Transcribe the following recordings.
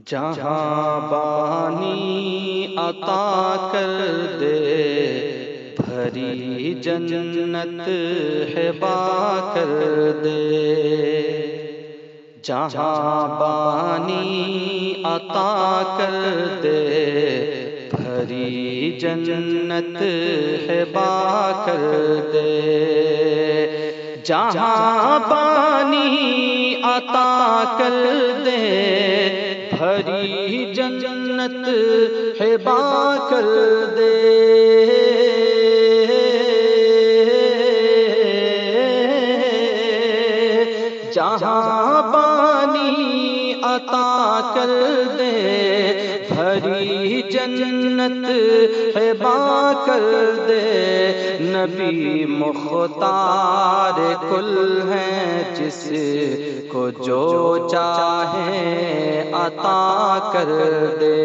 جہاں بانی عطا کر دے، بھری جنت ہبا کر دے۔ جہاں بانی عطا کر دے، بھری جنت ہبا کر دے۔ جہاں بانی عطا کر دے، بھری جنت ہبا کر دے۔ جہاں بانی عطا کر دے، بھری جنت ہبا کر دے۔ نبی مختار کل ہیں، جس کو جو چاہے عطا کر دے۔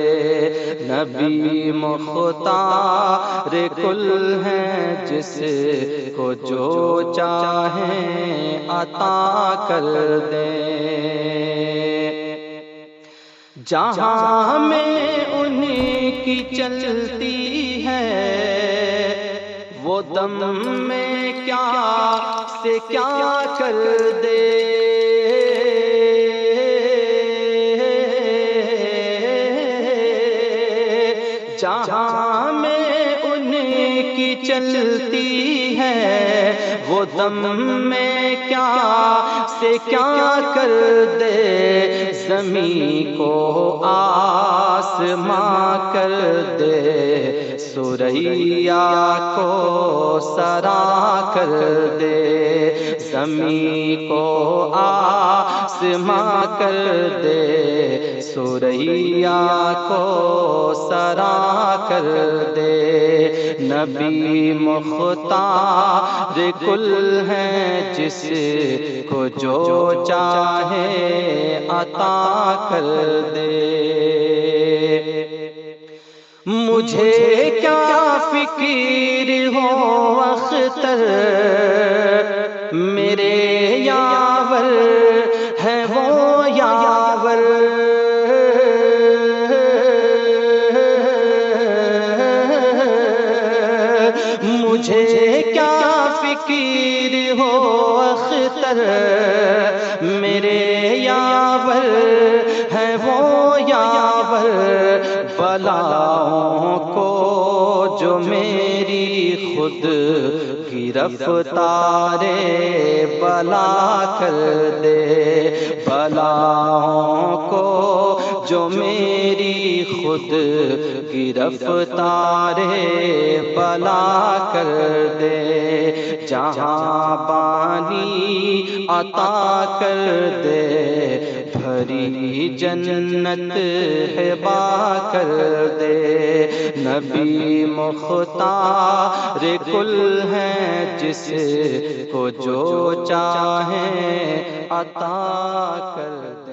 نبی مختار کل ہیں، جس کو جو چاہے عطا کر دے۔ جہاں میں انہیں کی چلتی ہے، وہ دم میں کیا سے کیا کر دے۔ جہاں میں انہیں کی چلتی ہے، وہ دم میں کیا سے کیا کر دے۔ زمین کو آسماں کر دے، ثریا کو سرا کر دے۔ زمین کو آسماں کر دے، ثریا کو سرا کر دے۔ نبی مختار کل ہیں، جس کو جو چاہے عطا کر دے۔ مجھے کیا فکر ہو اختر، میرے یاور ہے وہ یاور۔ مجھے کیا فکر ہو اختر، میرے یاور ہے وہ یاور۔ بلاؤں کو جو میری خود گرفتار بلا کر دے۔ بلاؤں کو جو میری خود گرفتار بلا کر دے۔ جہاں بانی عطا کر دے، بھری جنت ہبا کر دے۔ نبی مختار کل ہیں، جس کو جو چاہے عطا کر دے۔